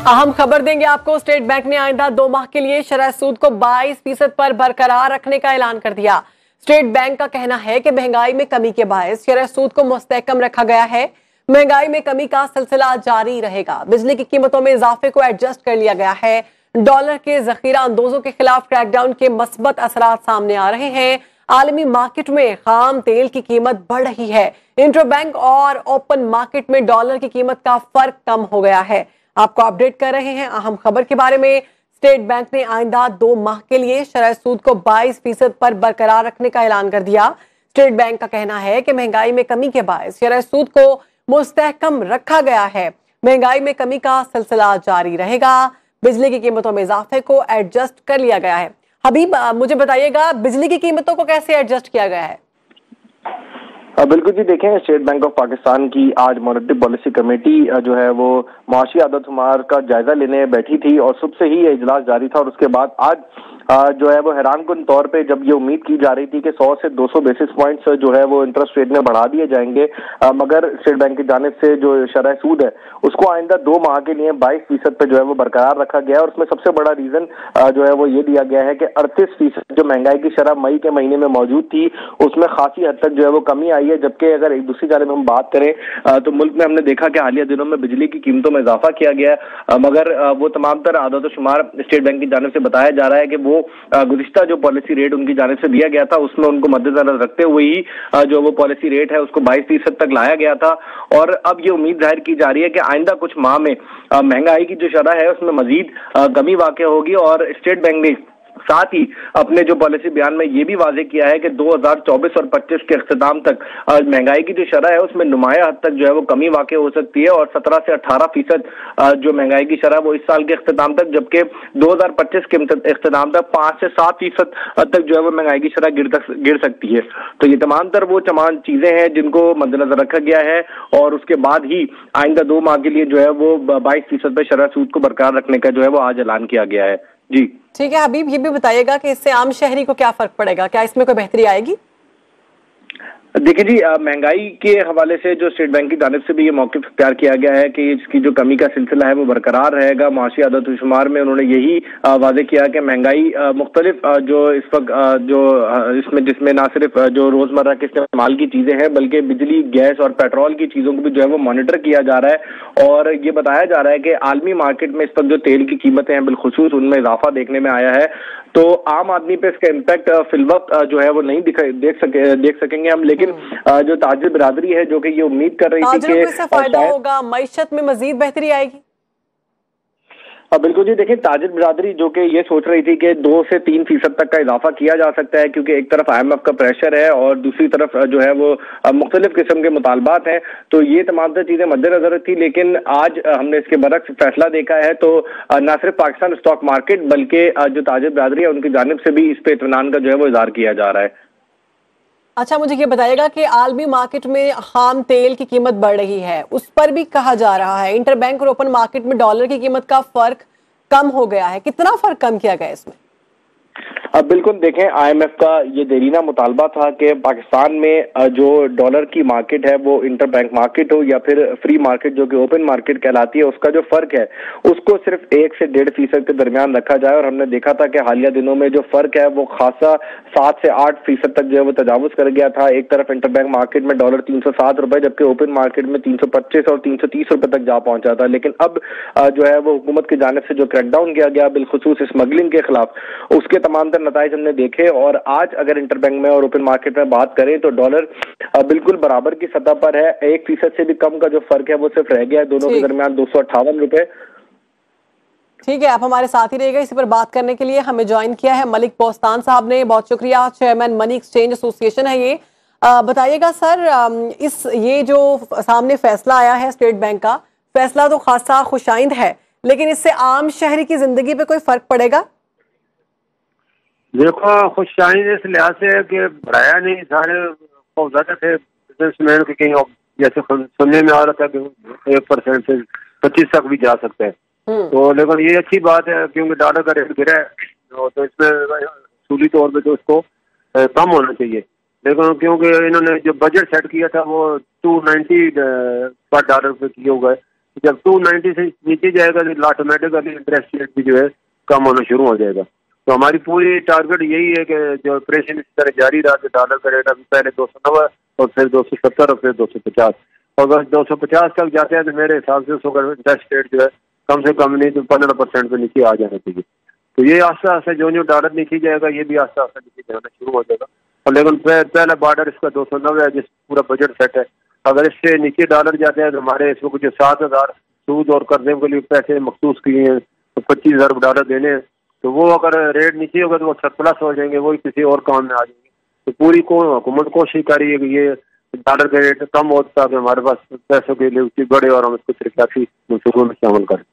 अहम खबर देंगे आपको। स्टेट बैंक ने आइंदा 2 माह के लिए शरह सूद को 22% पर बरकरार रखने का ऐलान कर दिया। स्टेट बैंक का कहना है कि महंगाई में कमी के बायस शरह सूद को मुस्तहकम रखा गया है। महंगाई में कमी का सिलसिला जारी रहेगा। बिजली की कीमतों में इजाफे को एडजस्ट कर लिया गया है। डॉलर के जखीरा अंदोजों के खिलाफ क्रैकडाउन के मस्बत असरात सामने आ रहे हैं। आलमी मार्केट में खाम तेल की कीमत बढ़ रही है। इंटरबैंक और ओपन मार्केट में डॉलर की कीमत का फर्क कम हो गया है। आपको अपडेट कर रहे हैं अहम खबर के बारे में। स्टेट बैंक ने आइंदा 2 माह के लिए शरह सूद को 22% पर बरकरार रखने का ऐलान कर दिया। स्टेट बैंक का कहना है कि महंगाई में कमी के बायस शरह सूद को मुस्तहकम रखा गया है। महंगाई में कमी का सिलसिला जारी रहेगा। बिजली की कीमतों में इजाफे को एडजस्ट कर लिया गया है। हबीब, मुझे बताइएगा बिजली की कीमतों को कैसे एडजस्ट किया गया है? बिल्कुल जी, देखें, स्टेट बैंक ऑफ पाकिस्तान की आज मॉनेटरी पॉलिसी कमेटी जो है वो माशी आदत-ओ-शुमार का जायजा लेने बैठी थी और सुबह से ही ये इजलास जारी था। और उसके बाद आज जो है वो हैरानकुन तौर पे जब ये उम्मीद की जा रही थी कि 100 से 200 बेसिस पॉइंट्स जो है वो इंटरेस्ट रेट में बढ़ा दिए जाएंगे, मगर स्टेट बैंक की जानिब से जो शरह सूद है उसको आइंदा 2 माह के लिए 22% पे जो है वो बरकरार रखा गया। और उसमें सबसे बड़ा रीजन जो है वो ये दिया गया है कि 38% जो महंगाई की शरह मई के महीने में मौजूद थी उसमें खासी हद तक जो है वो कमी आई है। जबकि अगर एक दूसरी जानिब हम बात करें तो मुल्क में हमने देखा कि हालिया दिनों में बिजली की कीमतों में इजाफा किया गया है, मगर वो तमाम तरह आदत-ओ-शुमार स्टेट बैंक की जानिब से बताया जा रहा है कि वो गुज़िश्ता जो पॉलिसी रेट उनकी जानिब से दिया गया था उसमें उनको मद्देनजर रखते हुए ही जो वो पॉलिसी रेट है उसको 22% तक लाया गया था। और अब ये उम्मीद जाहिर की जा रही है कि आइंदा कुछ माह में महंगाई की जो शरह है उसमें मजीद कमी वाक़ होगी। और स्टेट बैंक ने साथ ही अपने जो पॉलिसी बयान में ये भी वाजे किया है कि 2024 और 25 के अख्ताम तक महंगाई की जो शरह है उसमें नुमाया हद तक जो है वो कमी वाक़ हो सकती है और 17 से 18% जो महंगाई की शरह वो इस साल के अख्ताम तक, जबकि 2025 के अख्ताम तक 5 से 7% तक जो है वो महंगाई की शरह गिर सकती है। तो ये तमाम तर वो तमाम चीजें हैं जिनको मद्देनजर रखा गया है और उसके बाद ही आइंदा 2 माह के लिए जो है वो 22% पे शरह सूद को बरकरार रखने का जो है वो आज ऐलान किया गया है। जी ठीक है हबीब, ये भी बताइएगा कि इससे आम शहरी को क्या फर्क पड़ेगा? क्या इसमें कोई बेहतरी आएगी? देखिए जी, महंगाई के हवाले से जो स्टेट बैंक की जानिब से भी ये मौक़िफ़ इख्तियार किया गया है कि इसकी जो कमी का सिलसिला है वो बरकरार रहेगा। माशी आदत-ओ-शुमार में उन्होंने यही वाज़ेह किया कि महंगाई मुख्तलिफ जो इस वक्त जो इसमें जिसमें ना सिर्फ जो रोज़मर्रा के इस्तेमाल की चीज़ें हैं बल्कि बिजली, गैस और पेट्रोल की चीज़ों को भी जो है वो मॉनिटर किया जा रहा है। और ये बताया जा रहा है कि आलमी मार्केट में इस वक्त जो तेल की कीमतें हैं बिलखुसूस उनमें इजाफा देखने में आया है। तो आम आदमी पे इसका इम्पैक्ट फिलवक्त जो है वो नहीं देख सकेंगे हम, लेकिन जो ताजिर बिरादरी है जो कि ये उम्मीद कर रही थी कि इससे फायदा होगा, मईशत में मजीद बेहतरी आएगी। बिल्कुल जी, देखिए, ताजिर बिरादरी जो कि ये सोच रही थी कि 2 से 3% तक का इजाफा किया जा सकता है क्योंकि एक तरफ IMF का प्रेशर है और दूसरी तरफ जो है वो मुख्तलिफ किस्म के मुतालबात हैं, तो ये तमाम तर चीजें मद्देनजर थी। लेकिन आज हमने इसके बरक्स फैसला देखा है तो न सिर्फ पाकिस्तान स्टॉक मार्केट बल्कि जो ताजिर बिरादरी है उनकी जानिब से भी इस पे इत्मीनान का जो है वो इजहार किया जा रहा है। अच्छा, मुझे ये बताइएगा कि आलमी मार्केट में खाम तेल की कीमत बढ़ रही है, उस पर भी कहा जा रहा है इंटरबैंक और ओपन मार्केट में डॉलर की कीमत का फर्क कम हो गया है। कितना फर्क कम किया गया इसमें? अब बिल्कुल देखें, IMF का ये देरीना मुतालबा था कि पाकिस्तान में जो डॉलर की मार्केट है वो इंटर बैंक मार्केट हो या फिर फ्री मार्केट जो कि ओपन मार्केट कहलाती है, उसका जो फर्क है उसको सिर्फ 1 से 1.5% के दरमियान रखा जाए। और हमने देखा था कि हालिया दिनों में जो फर्क है वो खासा 7 से 8% तक जो है वो तजावुज कर गया था। एक तरफ इंटर बैंक मार्केट में डॉलर 307 रुपए जबकि ओपन मार्केट में 325 और 330 रुपए तक जा पहुंचा था। लेकिन अब जो है वो हुकूमत की जानिब से जो क्रैकडाउन किया गया बिलखुसूस स्मगलिंग के खिलाफ, उसके तमाम नताइज हमने देखे। और आज अगर इंटरबैंक में और ओपन मार्केट में बात करें तो डॉलर बिल्कुल बराबर की सतह पर है। 1% से भी कम का जो फर्क है वो सिर्फ रह गया है दोनों के दरमियान 258 रुपए। ठीक है, आप हमारे साथ ही रहेगा। इसी पर बात करने के लिए हमें ज्वाइन किया है मलिक पोस्तान साहब ने, बहुत शुक्रिया। चेयरमैन मनी एक्सचेंज एसोसिएशन है ये। बताइएगा सर, ये जो सामने फैसला आया है स्टेट बैंक का, फैसला तो खासा खुशाइंद है, लेकिन इससे आम शहरी की जिंदगी पे कोई फर्क पड़ेगा? देखो, खुशाइन इस लिहाज से कि बढ़ाया नहीं, सारे बहुत ज्यादा थे बिजनेसमैन के, कहीं जैसे सुनने में आ रहा था कि 1% से 25 तक भी जा सकते हैं। तो लेकिन ये अच्छी बात है क्योंकि डॉलर का रेट गिरा है तो इसमें सूली तौर पे तो उसको कम होना चाहिए। लेकिन क्योंकि इन्होंने जो बजट सेट किया था वो 290 पर डॉलर पे किया हुआ है, जब 290 से नीचे जाएगा तो ऑटोमेटिकली इंटरेस्ट रेट भी जो है कम होना शुरू हो जाएगा। तो हमारी पूरी टारगेट यही है कि जो ऑपरेशन इस तरह जारी रहा कि डॉलर का रेट अभी पहले 290 और फिर 270 और फिर 250, और अगर 250 तक जाते हैं तो मेरे हिसाब से उसका इंटरेस्ट रेट जो है कम से कम नहीं तो 15% पे नीचे आ जाना चाहिए। तो ये आस्ते आस्ते जो डॉलर नीचे जाएगा ये भी आस्ते आस्ते नीचे जाना शुरू हो जाएगा। और लेकिन पहला बॉर्डर इसका 290 है, जिस पूरा बजट सेट है। अगर इससे नीचे डॉलर जाते हैं तो हमारे इसमें कुछ 7,000 सूद और कर्जे के लिए पैसे मखसूस किए हैं, तो 25,000 डॉलर देने हैं। तो वो अगर रेट नीचे होगा तो वो सरप्लस हो जाएंगे, वही किसी और काम में आ जाएंगे। तो पूरी हुकूमत कोशिश कर रही है कि ये डॉलर का रेट कम होता है, हमारे पास पैसों के लिए बढ़े और हम इसको तरक्याती मंसूबों में शामिल करें।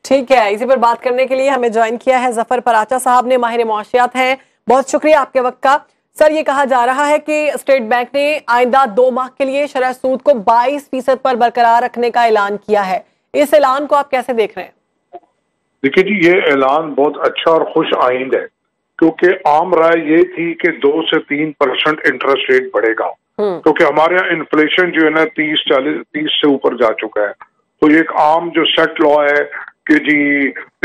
ठीक है, इसी पर बात करने के लिए हमें ज्वाइन किया है जफर पराचा साहब ने, माहिर मुआशियात हैं। बहुत शुक्रिया आपके वक्त का। सर, ये कहा जा रहा है कि स्टेट बैंक ने आइंदा 2 माह के लिए शरह सूद को 22% पर बरकरार रखने का ऐलान किया है। इस ऐलान को आप कैसे देख रहे हैं? देखिए जी, ये ऐलान बहुत अच्छा और खुश आइंद है, क्योंकि आम राय ये थी कि 2 से 3% इंटरेस्ट रेट बढ़ेगा, क्योंकि हमारे यहाँ इन्फ्लेशन जो है ना 30 से ऊपर जा चुका है। तो ये एक आम जो सेट लॉ है कि जी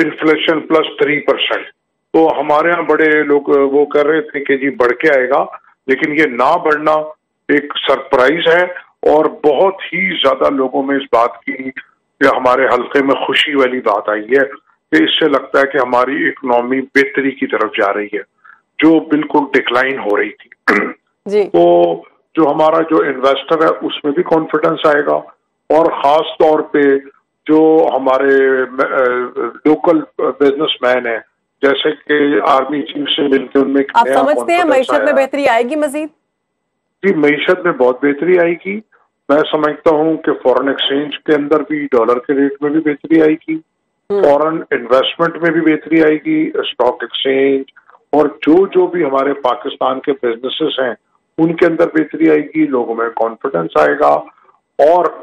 इन्फ्लेशन प्लस 3%। तो हमारे यहाँ बड़े लोग वो कर रहे थे कि जी बढ़ के आएगा, लेकिन ये ना बढ़ना एक सरप्राइज है और बहुत ही ज्यादा लोगों में इस बात की, हमारे हल्के में खुशी वाली बात आई है कि इससे लगता है कि हमारी इकोनॉमी बेहतरी की तरफ जा रही है, जो बिल्कुल डिक्लाइन हो रही थी जी। तो जो हमारा जो इन्वेस्टर है उसमें भी कॉन्फिडेंस आएगा, और खास तौर पे जो हमारे लोकल बिजनेसमैन है, जैसे कि आर्मी चीफ से मिलकर उनमें आप समझते हैं मईशत में बेहतरी आएगी मजीद? जी, मईशत में बहुत बेहतरी आएगी। मैं समझता हूँ कि फॉरेन एक्सचेंज के अंदर भी डॉलर के रेट में भी बेहतरी आएगी, फॉरेन इन्वेस्टमेंट में भी बेहतरी आएगी, स्टॉक एक्सचेंज और जो भी हमारे पाकिस्तान के बिजनेसेस हैं उनके अंदर बेहतरी आएगी, लोगों में कॉन्फिडेंस आएगा, और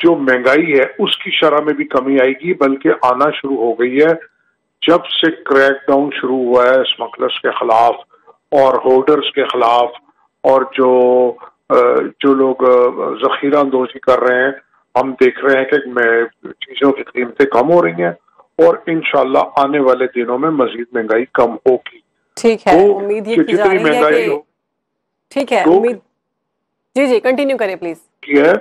जो महंगाई है उसकी शरह में भी कमी आएगी, बल्कि आना शुरू हो गई है जब से क्रैकडाउन शुरू हुआ है स्मगलर्स के खिलाफ और होर्डर्स के खिलाफ, और जो लोग जखीरा अंदोजी कर रहे हैं। हम देख रहे हैं कि चीजों की कीमतें कम हो रही हैं और इंशाल्लाह आने वाले दिनों में मजीद महंगाई कम होगी। ठीक है, उम्मीद ये की जा रही है कि ठीक है, उम्मीद जी कंटिन्यू करें प्लीज। है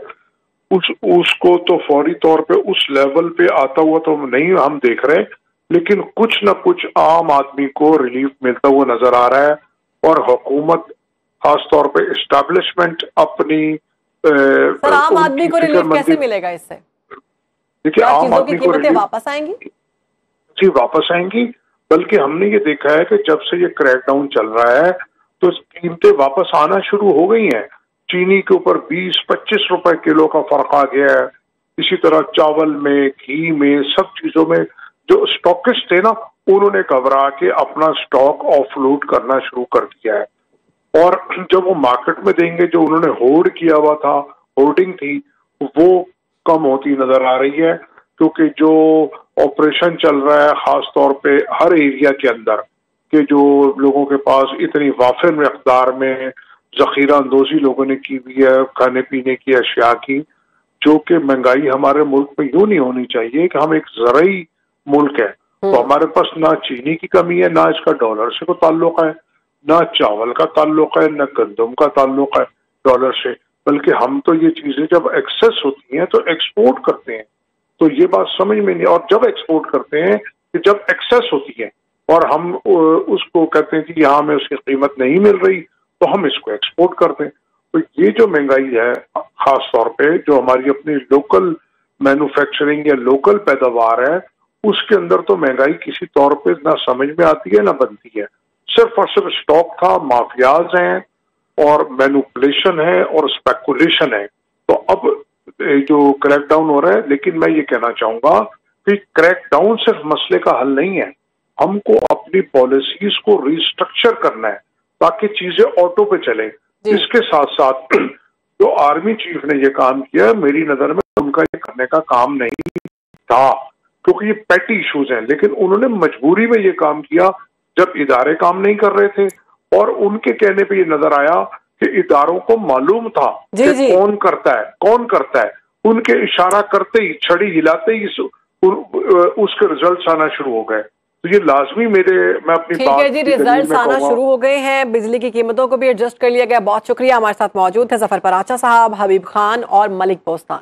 उसको तो फौरी तौर पे उस लेवल पे आता हुआ तो नहीं हम देख रहे, लेकिन कुछ न कुछ आम आदमी को रिलीफ मिलता हुआ नजर आ रहा है, और हुकूमत खास तौर पे एस्टैब्लिशमेंट अपनी सर आम आदमी को रिलीफ कैसे मिलेगा इससे? देखिए, आम आदमी को कीमतें वापस आएंगी जी, वापस आएंगी। बल्कि हमने ये देखा है कि जब से ये क्रैकडाउन चल रहा है तो कीमतें वापस आना शुरू हो गई हैं। चीनी के ऊपर 20-25 रुपए किलो का फर्क आ गया है। इसी तरह चावल में, घी में, सब चीजों में जो स्टॉकिस्ट थे ना, उन्होंने घबरा के अपना स्टॉक ऑफलोड करना शुरू कर दिया है, और जब वो मार्केट में देंगे जो उन्होंने होर्ड किया हुआ था, होर्डिंग थी, वो कम होती नजर आ रही है, क्योंकि जो ऑपरेशन चल रहा है खास तौर पे हर एरिया के अंदर कि जो लोगों के पास इतनी वाफिर मिकदार में जखीरा अंदोजी लोगों ने की हुई है खाने पीने की अशिया की, जो कि महंगाई हमारे मुल्क में यूं नहीं होनी चाहिए कि हम एक ज़राई मुल्क है, तो हमारे पास ना चीनी की कमी है, ना इसका डॉलर से कोई ताल्लुक है, ना चावल का ताल्लुक है, ना गंदम का ताल्लुक है डॉलर से, बल्कि हम तो ये चीजें जब एक्सेस होती हैं तो एक्सपोर्ट करते हैं। तो ये बात समझ में नहीं, और जब एक्सपोर्ट करते हैं कि जब एक्सेस होती है और हम उसको कहते हैं कि यहाँ में उसकी कीमत नहीं मिल रही तो हम इसको एक्सपोर्ट करते हैं। तो ये जो महंगाई है खास तौर पे जो हमारी अपनी लोकल मैन्युफैक्चरिंग या लोकल पैदावार है, उसके अंदर तो महंगाई किसी तौर पे ना समझ में आती है ना बनती है। सिर्फ और सिर्फ स्टॉक था, माफियाज हैं और मैनिपुलेशन है और स्पेकुलेशन है। तो अब जो क्रैकडाउन हो रहा है, लेकिन मैं ये कहना चाहूंगा कि क्रैकडाउन सिर्फ मसले का हल नहीं है, हमको अपनी पॉलिसीज को रिस्ट्रक्चर करना है ताकि चीजें ऑटो पे चले। इसके साथ साथ जो आर्मी चीफ ने ये काम किया, मेरी नजर में उनका ये करने का काम नहीं था, क्योंकि ये पेटी इश्यूज हैं, लेकिन उन्होंने मजबूरी में ये काम किया जब इदारे काम नहीं कर रहे थे, और उनके कहने पे ये नजर आया कि इदारों को मालूम था कि कौन करता है, उनके इशारा करते ही, छड़ी हिलाते ही उसके रिजल्ट्स आना शुरू हो गए। तो ये लाजमी मैं अपनी ठीक है जी, रिजल्ट्स आना शुरू हो गए हैं, बिजली की कीमतों को भी एडजस्ट कर लिया गया। बहुत शुक्रिया, हमारे साथ मौजूद थे जफर पराचा साहब, हबीब खान और मलिक बोस्तान।